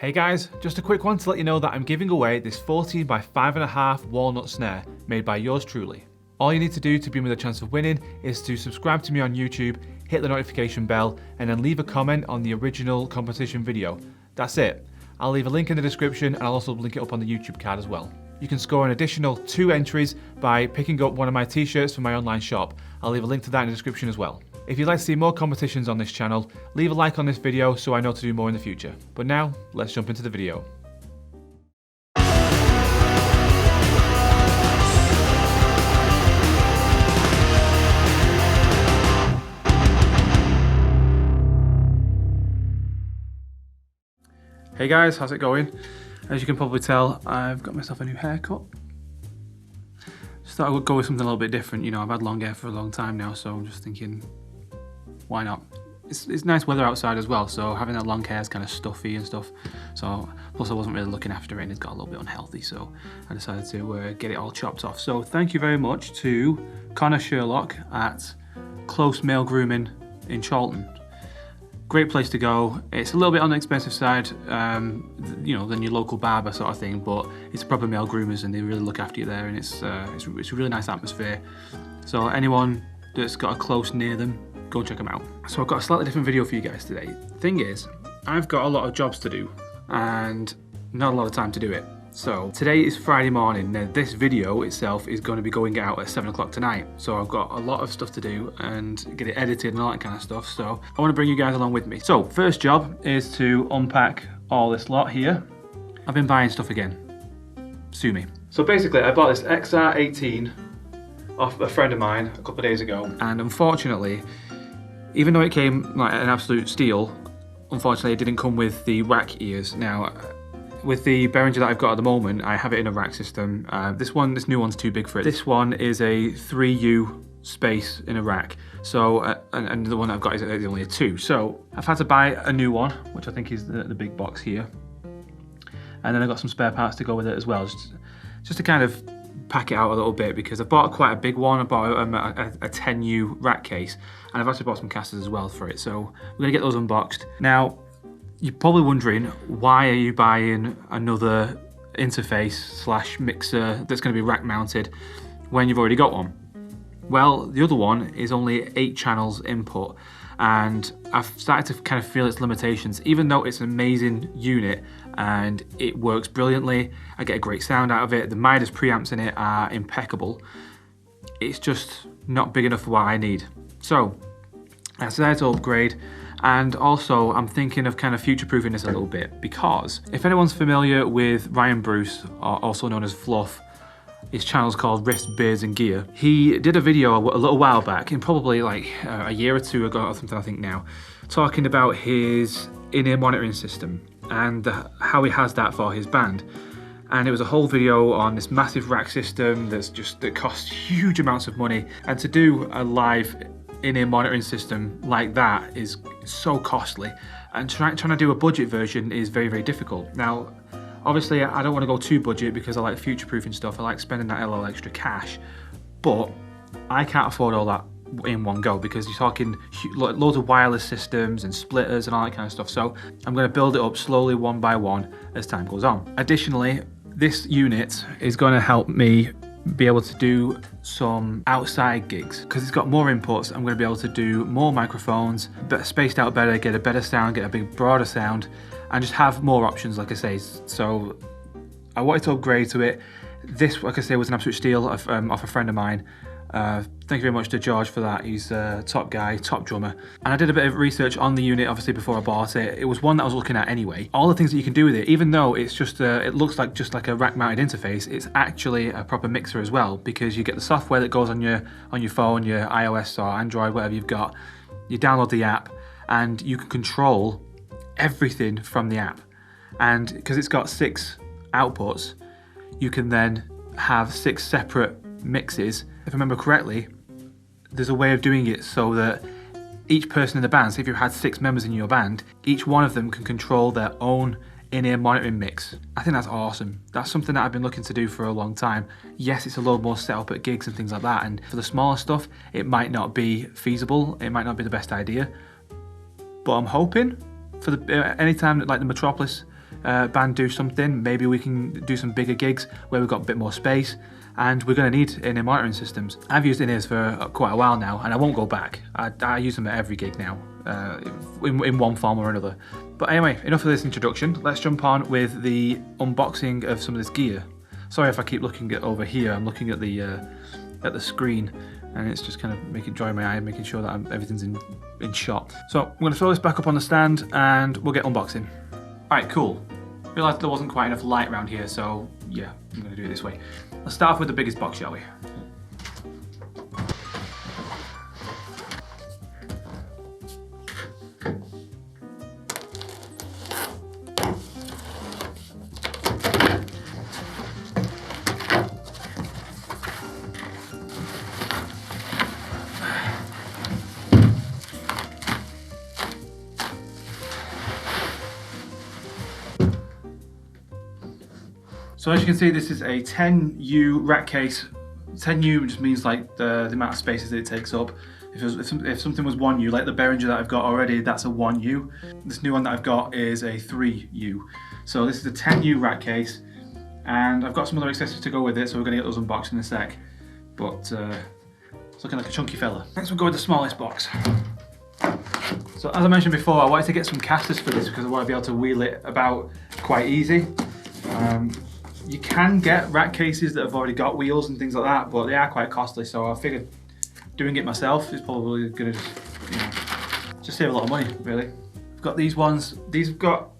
Hey guys, just a quick one to let you know that I'm giving away this 14 by 5.5 walnut snare made by yours truly. All you need to do to be with a chance of winning is to subscribe to me on YouTube, hit the notification bell, and then leave a comment on the original competition video. That's it. I'll leave a link in the description and I'll also link it up on the YouTube card as well. You can score an additional 2 entries by picking up one of my t-shirts from my online shop. I'll leave a link to that in the description as well. If you'd like to see more competitions on this channel, leave a like on this video so I know to do more in the future. But now, let's jump into the video. Hey guys, how's it going? As you can probably tell, I've got myself a new haircut. Just thought I would go with something a little bit different. You know, I've had long hair for a long time now, so I'm just thinking, why not? It's nice weather outside as well, so having that long hair is kind of stuffy and stuff. So, plus I wasn't really looking after it and it got a little bit unhealthy, so I decided to get it all chopped off. So thank you very much to Connor Sherlock at Close Male Grooming in Charlton. Great place to go. It's a little bit on the expensive side, you know, than your local barber sort of thing, but it's proper male groomers and they really look after you there, and it's a really nice atmosphere. So anyone that's got a close near them, go check them out. So I've got a slightly different video for you guys today. Thing is, I've got a lot of jobs to do and not a lot of time to do it. So today is Friday morning. Now this video itself is going to be going out at 7 o'clock tonight. So I've got a lot of stuff to do and get it edited and all that kind of stuff. So I want to bring you guys along with me. So first job is to unpack all this lot here. I've been buying stuff again. Sue me. So basically I bought this XR18 off a friend of mine a couple of days ago. And unfortunately, even though it came like an absolute steal, unfortunately it didn't come with the rack ears. Now, with the Behringer that I've got at the moment, I have it in a rack system. This new one's too big for it. This one is a 3U space in a rack. So, and the one I've got is only a 2. So I've had to buy a new one, which I think is the big box here. And then I've got some spare parts to go with it as well, just to kind of pack it out a little bit, because I bought quite a big one. I bought a 10U rack case, and I've actually bought some casters as well for it. So we're gonna get those unboxed. Now, you're probably wondering, why are you buying another interface slash mixer that's going to be rack mounted when you've already got one? Well, the other one is only 8 channels input, and I've started to kind of feel its limitations. Even though it's an amazing unit and it works brilliantly, I get a great sound out of it, the Midas preamps in it are impeccable, it's just not big enough for what I need. So I decided to upgrade. And also, I'm thinking of kind of future-proofing this a little bit, because if anyone's familiar with Ryan Bruce, also known as Fluff, his channel's called Riffs, Beards and Gear. He did a video a little while back, in probably like a year or 2 ago or something, I think now, talking about his in-ear monitoring system and how he has that for his band. And it was a whole video on this massive rack system that costs huge amounts of money, and to do a live in-ear monitoring system like that is so costly, and trying to do a budget version is very, very difficult. Now, obviously I don't want to go too budget because I like future-proofing stuff. I like spending that little extra cash, but I can't afford all that in one go, because you're talking loads of wireless systems and splitters and all that kind of stuff. So I'm going to build it up slowly, one by one, as time goes on. Additionally, this unit is going to help me be able to do some outside gigs, because it's got more inputs. I'm going to be able to do more microphones, spaced out better, get a better sound, get a big broader sound, and just have more options, like I say. So I wanted to upgrade to it. This, like I say, was an absolute steal off a friend of mine. Thank you very much to George for that. He's a top guy, top drummer. And I did a bit of research on the unit, obviously, before I bought it. It was one that I was looking at anyway. All the things that you can do with it, even though it's just it looks like just like a rack-mounted interface, it's actually a proper mixer as well, because you get the software that goes on your phone, your iOS or Android, whatever you've got. You download the app, and you can control everything from the app. And because it's got 6 outputs, you can then have 6 separate mixes. If I remember correctly, there's a way of doing it so that each person in the band, so if you had 6 members in your band, each one of them can control their own in-ear monitoring mix. I think that's awesome. That's something that I've been looking to do for a long time. Yes, it's a lot more set up at gigs and things like that, and for the smaller stuff, it might not be feasible, it might not be the best idea, but I'm hoping for anytime that like the Metropolis band do something, maybe we can do some bigger gigs where we've got a bit more space, and we're going to need in-ear monitoring systems. I've used in-ears for quite a while now, and I won't go back. I use them at every gig now, in one form or another. But anyway, enough of this introduction. Let's jump on with the unboxing of some of this gear. Sorry if I keep looking at over here. I'm looking at the screen, and it's just kind of drawing my eye, making sure that everything's in shot. So I'm going to throw this back up on the stand, and we'll get unboxing. All right, cool. Realised there wasn't quite enough light around here, so yeah, I'm going to do it this way. Let's start off with the biggest box, shall we? So as you can see, this is a 10U rack case. 10U just means like the amount of spaces that it takes up. If something was 1U, like the Behringer that I've got already, that's a 1U. This new one that I've got is a 3U. So this is a 10U rack case, and I've got some other accessories to go with it, so we're going to get those unboxed in a sec. But it's looking like a chunky fella. Next we'll go with the smallest box. So as I mentioned before, I wanted to get some casters for this because I want to be able to wheel it about quite easy. You can get rack cases that have already got wheels and things like that, but they are quite costly, so I figured doing it myself is probably going to just save a lot of money, really. I've got these ones. These have got,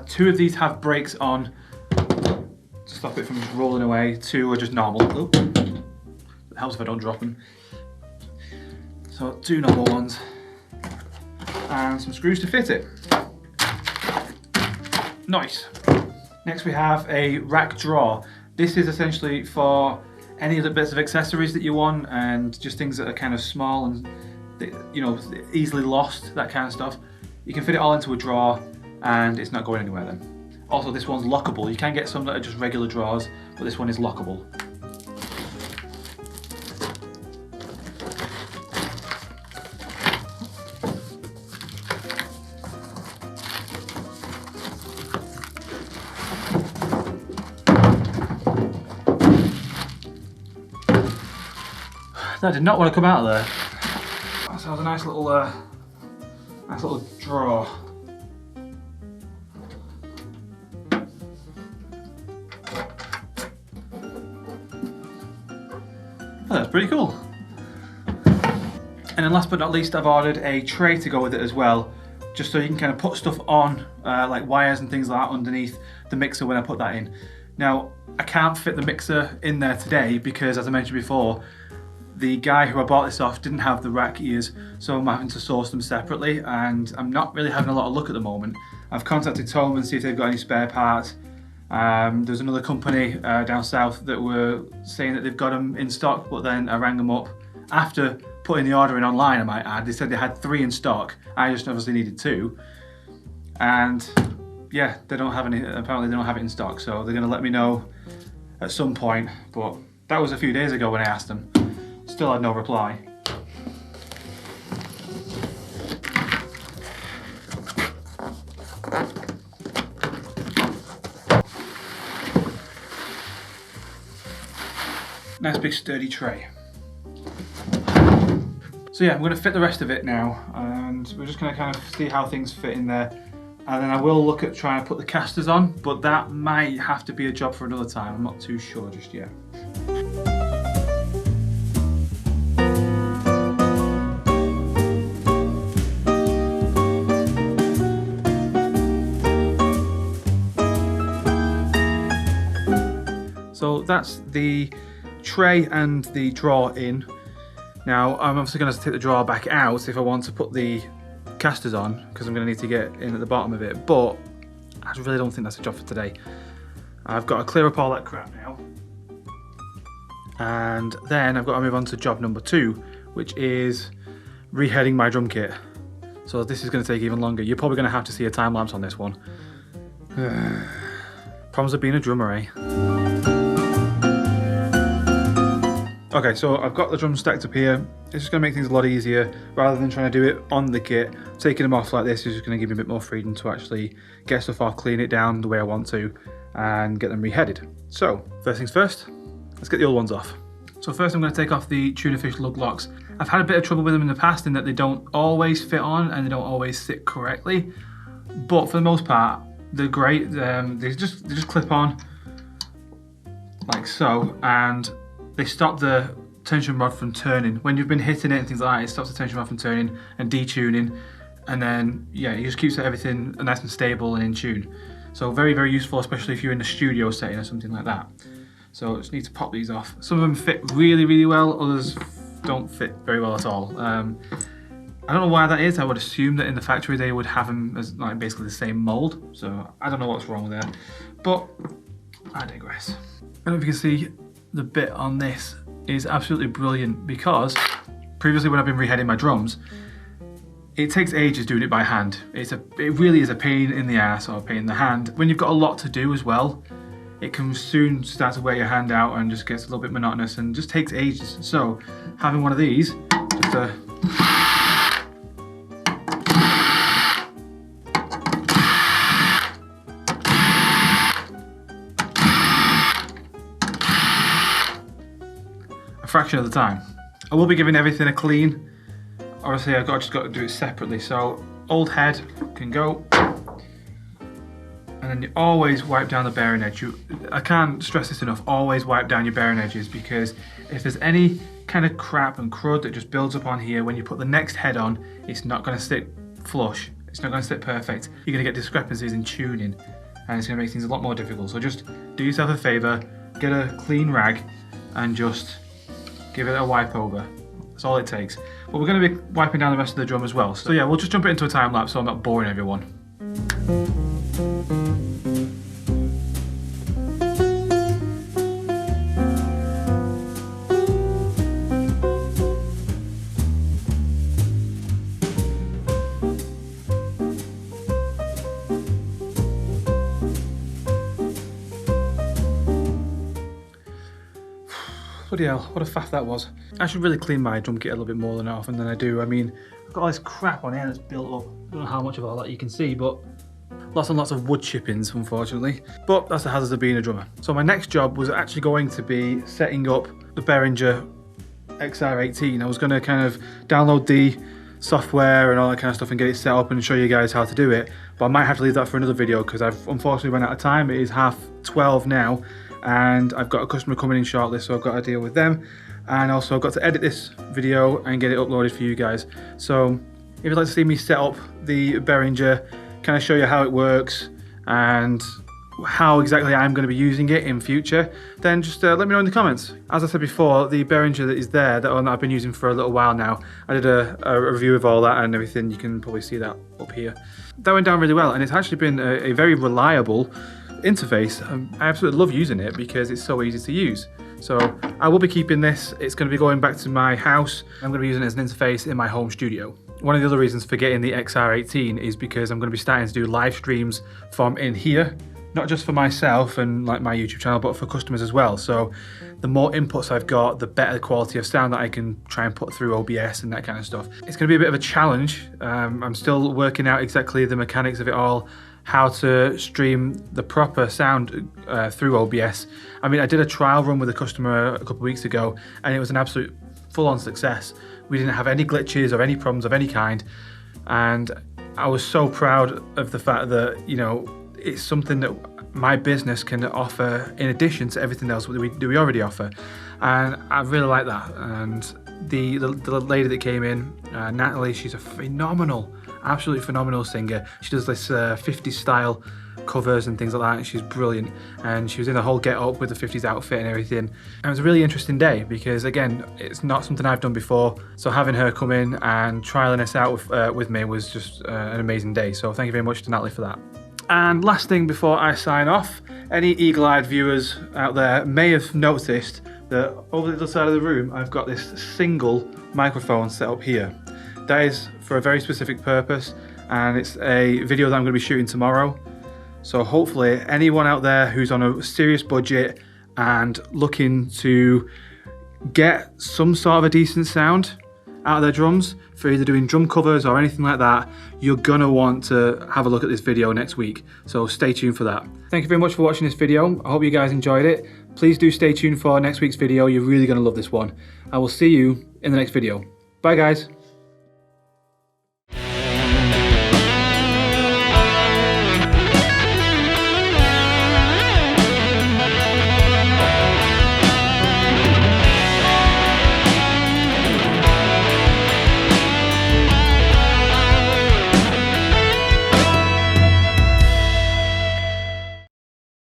2 of these have brakes on to stop it from just rolling away. 2 are just normal. Oh, it helps if I don't drop them. So 2 normal ones, and some screws to fit it. Nice. Next we have a rack drawer. This is essentially for any of the bits of accessories that you want, and just things that are kind of small and, you know, easily lost, that kind of stuff. You can fit it all into a drawer and it's not going anywhere then. Also, this one's lockable. You can get some that are just regular drawers, but this one is lockable. That did not want to come out of there. That sounds a nice little drawer. Oh, that's pretty cool. And then last but not least, I've ordered a tray to go with it as well, just so you can kind of put stuff on, like wires and things like that underneath the mixer when I put that in. Now, I can't fit the mixer in there today because, as I mentioned before, the guy who I bought this off didn't have the rack ears, so I'm having to source them separately, and I'm not really having a lot of luck at the moment. I've contacted Tom and see if they've got any spare parts. There's another company down south that were saying that they've got them in stock, but then I rang them up after putting the order in online, I might add. They said they had 3 in stock. I just obviously needed 2. And yeah, they don't have any, apparently they don't have it in stock, so they're gonna let me know at some point, but that was a few days ago when I asked them. Still had no reply. Nice big sturdy tray. So yeah, I'm going to fit the rest of it now, and we're just going to kind of see how things fit in there. And then I will look at trying to put the casters on, but that might have to be a job for another time. I'm not too sure just yet. So that's the tray and the drawer in. Now I'm obviously going to take the drawer back out if I want to put the casters on, because I'm going to need to get in at the bottom of it, but I really don't think that's a job for today. I've got to clear up all that crap now, and then I've got to move on to job number 2, which is reheading my drum kit. So this is going to take even longer. You're probably going to have to see a time lapse on this one. Problems of being a drummer, eh? Okay, so I've got the drums stacked up here. It's just going to make things a lot easier rather than trying to do it on the kit. Taking them off like this is just going to give me a bit more freedom to actually get stuff off, clean it down the way I want to, and get them reheaded. So, first things first, let's get the old ones off. So first I'm going to take off the Tunafish lug locks. I've had a bit of trouble with them in the past in that they don't always fit on and they don't always sit correctly. But for the most part, they're great. They just clip on like so, and they stop the tension rod from turning. When you've been hitting it and things like that, it stops the tension rod from turning and detuning, and then yeah, it just keeps everything nice and stable and in tune. So very, very useful, especially if you're in the studio setting or something like that. So I just need to pop these off. Some of them fit really, really well, others don't fit very well at all. I don't know why that is. I would assume that in the factory they would have them as like basically the same mold. So I don't know what's wrong there, but I digress. I don't know if you can see the bit on this is absolutely brilliant, because previously when I've been reheading my drums, it takes ages doing it by hand. It really is a pain in the ass or a pain in the hand. When you've got a lot to do as well, it can soon start to wear your hand out and just gets a little bit monotonous and just takes ages. So having one of these, just a fraction of the time. I will be giving everything a clean. Obviously I've just got to do it separately. So old head can go, and then you always wipe down the bearing edge. I can't stress this enough, always wipe down your bearing edges, because if there's any kind of crap and crud that just builds up on here, when you put the next head on, it's not going to sit flush, it's not going to sit perfect. You're going to get discrepancies in tuning, and it's going to make things a lot more difficult. So just do yourself a favour, get a clean rag and just give it a wipe over. That's all it takes. But we're going to be wiping down the rest of the drum as well. So yeah, we'll just jump it into a time lapse so I'm not boring everyone. Bloody hell, what a faff that was. I should really clean my drum kit a little bit more than often than I do. I mean, I've got all this crap on here that's built up. I don't know how much of all that you can see, but lots and lots of wood chippings, unfortunately. But that's the hazards of being a drummer. So my next job was actually going to be setting up the Behringer XR18. I was going to kind of download the software and all that kind of stuff and get it set up and show you guys how to do it. But I might have to leave that for another video because I've unfortunately run out of time. It is 12:30 now. And I've got a customer coming in shortly, so I've got to deal with them, and also I've got to edit this video and get it uploaded for you guys. So if you'd like to see me set up the Behringer, kind of show you how it works and how exactly I'm going to be using it in future, then just let me know in the comments. As I said before, the Behringer that is there, that one that I've been using for a little while now, I did a review of all that and everything. You can probably see that up here. That went down really well, and it's actually been a very reliable interface. I absolutely love using it because it's so easy to use. So I will be keeping this. It's going to be going back to my house. I'm going to be using it as an interface in my home studio. One of the other reasons for getting the XR18 is because I'm going to be starting to do live streams from in here, not just for myself and like my YouTube channel, but for customers as well. So the more inputs I've got, the better quality of sound that I can try and put through OBS and that kind of stuff. It's going to be a bit of a challenge. I'm still working out exactly the mechanics of it all, how to stream the proper sound through OBS. I mean, I did a trial run with a customer a couple of weeks ago, and it was an absolute full-on success. We didn't have any glitches or any problems of any kind, and I was so proud of the fact that, you know, it's something that my business can offer in addition to everything else that we already offer, and I really like that. And the lady that came in, Natalie, she's a phenomenal, absolutely phenomenal singer. She does this 50s style covers and things like that, and she's brilliant. And she was in the whole get up with the 50s outfit and everything. And it was a really interesting day because, again, it's not something I've done before. So having her come in and trialing this out with me was just an amazing day. So thank you very much to Natalie for that. And last thing before I sign off, any eagle-eyed viewers out there may have noticed that over the other side of the room, I've got this single microphone set up here. That is for a very specific purpose, and it's a video that I'm going to be shooting tomorrow. So hopefully anyone out there who's on a serious budget and looking to get some sort of a decent sound out of their drums for either doing drum covers or anything like that, you're gonna want to have a look at this video next week. So stay tuned for that. Thank you very much for watching this video. I hope you guys enjoyed it. Please do stay tuned for next week's video. You're really gonna love this one. I will see you in the next video. Bye guys.